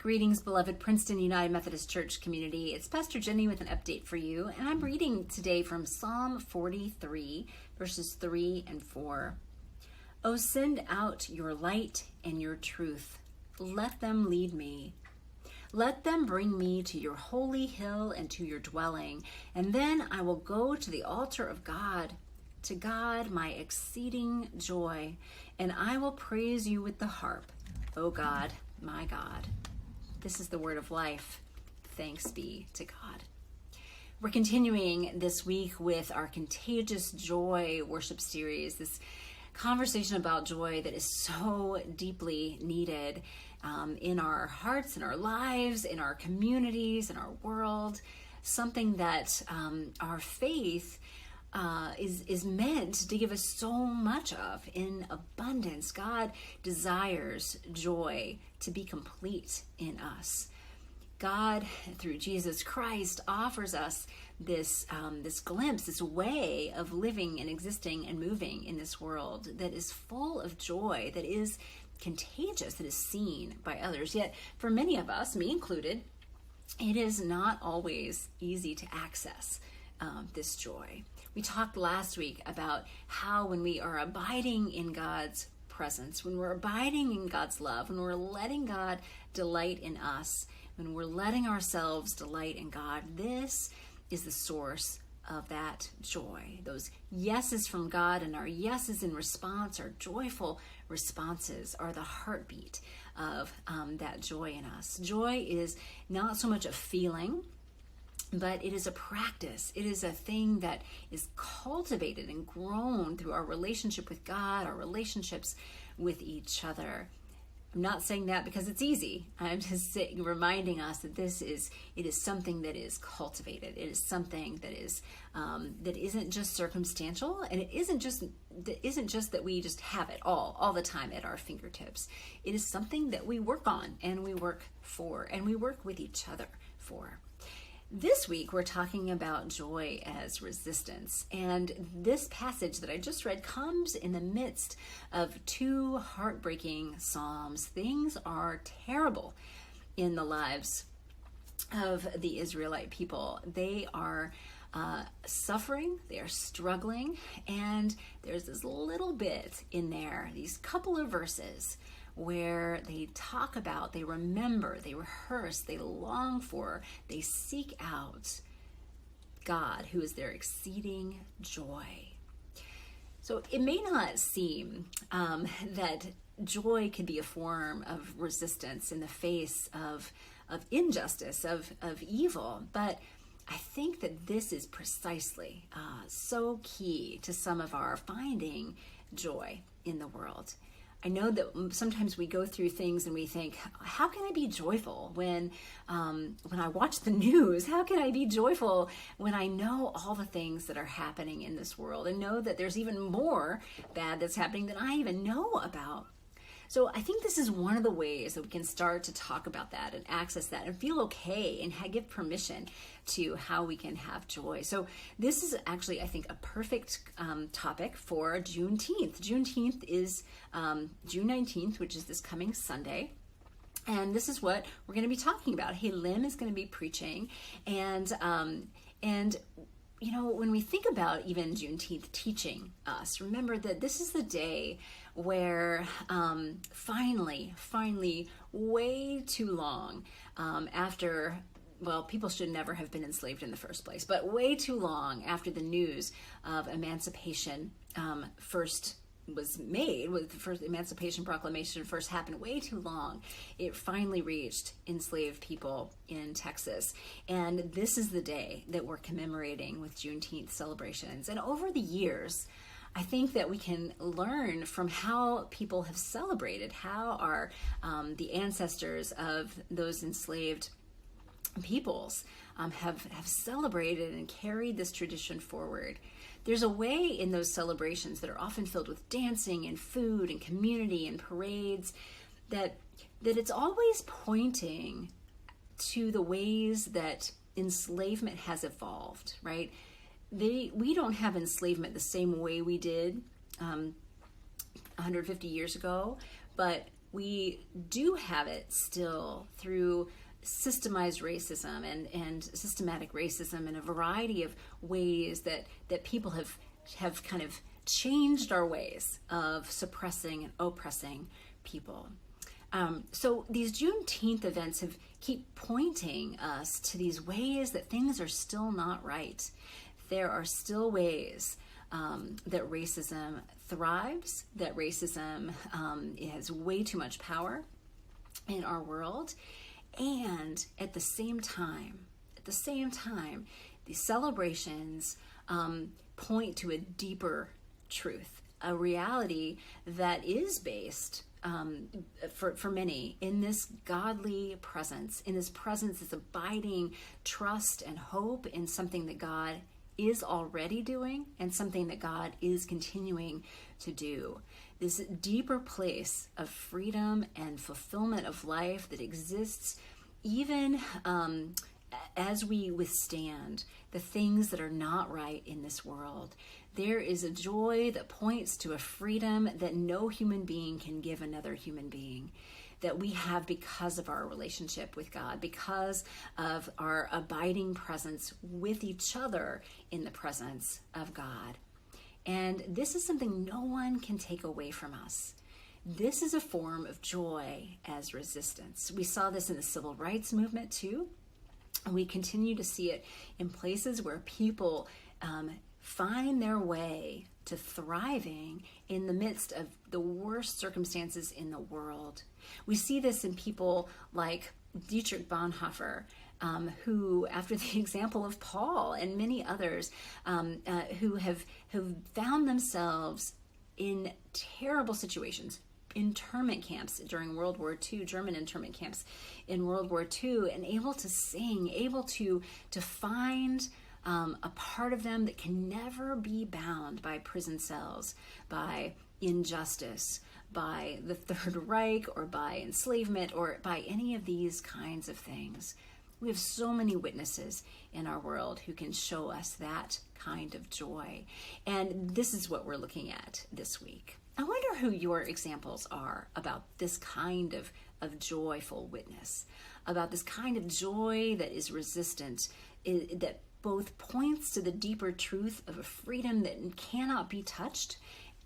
Greetings, beloved Princeton United Methodist Church community. It's Pastor Jenny with an update for you, and I'm reading today from Psalm 43, verses 3 and 4. Oh, send out your light and your truth. Let them lead me. Let them bring me to your holy hill and to your dwelling, and then I will go to the altar of God, to God my exceeding joy, and I will praise you with the harp, O God, my God. This is the word of life. Thanks be to God. We're continuing this week with our Contagious Joy worship series, this conversation about joy that is so deeply needed in our hearts, in our lives, in our communities, in our world, something that our faith is meant to give us so much of in abundance. God desires joy to be complete in us. God, through Jesus Christ, offers us this glimpse, this way of living and existing and moving in this world that is full of joy, that is contagious, that is seen by others. Yet, for many of us, me included, it is not always easy to access this joy. We talked last week about how when we are abiding in God's presence, when we're abiding in God's love, when we're letting God delight in us, when we're letting ourselves delight in God, this is the source of that joy. Those yeses from God and our yeses in response, our joyful responses, are the heartbeat of that joy in us. Joy is not so much a feeling, but it is a practice. It is a thing that is cultivated and grown through our relationship with God, our relationships with each other. I'm not saying that because it's easy. I'm just reminding us that it is something that is cultivated. It is something that is that isn't just circumstantial, and it isn't just that we just have it all the time at our fingertips. It is something that we work on and we work for and we work with each other for. This week, we're talking about joy as resistance, and this passage that I just read comes in the midst of two heartbreaking psalms. Things are terrible in the lives of the Israelite people. They are suffering, they are struggling, and there's this little bit in there, these couple of verses, where they talk about, they remember, they rehearse, they long for, they seek out God, who is their exceeding joy. So it may not seem that joy could be a form of resistance in the face of injustice, of evil, but I think that this is precisely so key to some of our finding joy in the world. I know that sometimes we go through things and we think, how can I be joyful when I watch the news? How can I be joyful when I know all the things that are happening in this world and know that there's even more bad that's happening than I even know about? So I think this is one of the ways that we can start to talk about that and access that and feel okay and give permission to how we can have joy. So this is actually, I think, a perfect topic for Juneteenth. Juneteenth is June 19th, which is this coming Sunday. And this is what we're going to be talking about. Hey, Lim is going to be preaching. And you know, when we think about even Juneteenth teaching us, remember that this is the day where finally, way too long after, well, people should never have been enslaved in the first place, but way too long after the news of emancipation first was made, with the first Emancipation Proclamation first happened, way too long, it finally reached enslaved people in Texas. And this is the day that we're commemorating with Juneteenth celebrations. And over the years, I think that we can learn from how people have celebrated, how our the ancestors of those enslaved peoples have celebrated and carried this tradition forward. There's a way in those celebrations that are often filled with dancing and food and community and parades that it's always pointing to the ways that enslavement has evolved, right? We don't have enslavement the same way we did 150 years ago, but we do have it still through systemized racism and systematic racism in a variety of ways that people have kind of changed our ways of suppressing and oppressing people. So these Juneteenth events keep pointing us to these ways that things are still not right. There are still ways that racism thrives, that racism has way too much power in our world. And at the same time, these celebrations point to a deeper truth, a reality that is based for many in this godly presence, this abiding trust and hope in something that God is already doing and something that God is continuing to do. This deeper place of freedom and fulfillment of life that exists even as we withstand the things that are not right in this world. There is a joy that points to a freedom that no human being can give another human being, that we have because of our relationship with God, because of our abiding presence with each other in the presence of God. And this is something no one can take away from us. This is a form of joy as resistance. We saw this in the civil rights movement too. And we continue to see it in places where people find their way to thriving in the midst of the worst circumstances in the world. We see this in people like Dietrich Bonhoeffer, who, after the example of Paul and many others, who have found themselves in terrible situations, internment camps during World War II, German internment camps in World War II, and able to sing, able to find a part of them that can never be bound by prison cells, by injustice, by the Third Reich, or by enslavement, or by any of these kinds of things. We have so many witnesses in our world who can show us that kind of joy. And this is what we're looking at this week. I wonder who your examples are about this kind of joyful witness, about this kind of joy that is resistant, that both points to the deeper truth of a freedom that cannot be touched,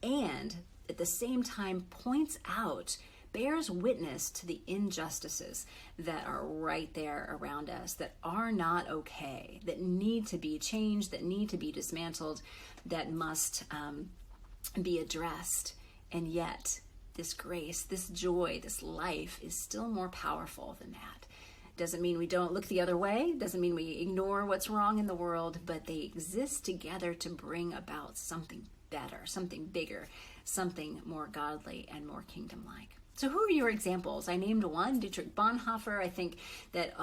and at the same time points out, bears witness to the injustices that are right there around us, that are not okay, that need to be changed, that need to be dismantled, that must be addressed. And yet, this grace, this joy, this life is still more powerful than that. Doesn't mean we don't look the other way, doesn't mean we ignore what's wrong in the world, but they exist together to bring about something better, something bigger, something more godly and more kingdom-like. So who are your examples? I named one, Dietrich Bonhoeffer. I think that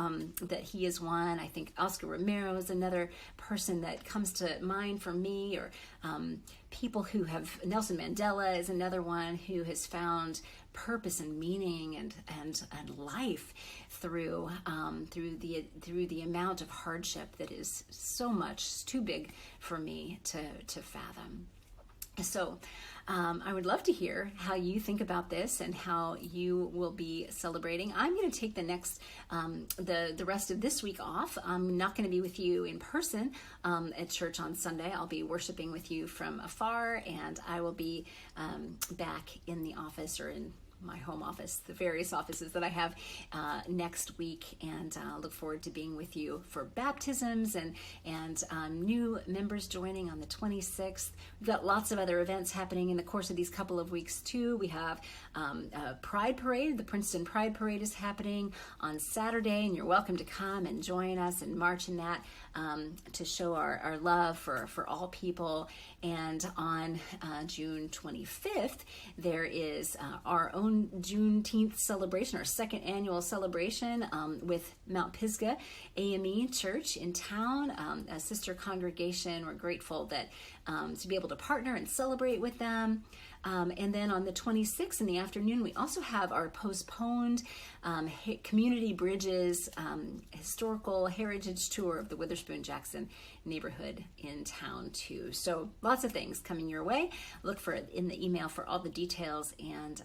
he is one. I think Oscar Romero is another person that comes to mind for me, or people who have, Nelson Mandela is another one who has found purpose and meaning and life through the amount of hardship that is so much too big for me to fathom. So I would love to hear how you think about this and how you will be celebrating. I'm going to take the next, the rest of this week off. I'm not going to be with you in person at church on Sunday. I'll be worshiping with you from afar, and I will be back in the office, or in my home office, the various offices that I have next week, and look forward to being with you for baptisms and new members joining on the 26th. We've got lots of other events happening in the course of these couple of weeks too. We have a Pride Parade. The Princeton Pride Parade is happening on Saturday, and you're welcome to come and join us and march in that to show our love for all people. And on June 25th, there is our own Juneteenth celebration, our second annual celebration with Mount Pisgah AME Church in town, a sister congregation. We're grateful that to be able to partner and celebrate with them. And then on the 26th in the afternoon, we also have our postponed Community Bridges historical heritage tour of the Witherspoon-Jackson neighborhood in town too. So lots of things coming your way. Look for it in the email for all the details, and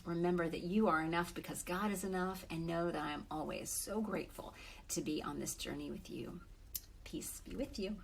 remember that you are enough because God is enough, and know that I am always so grateful to be on this journey with you. Peace be with you.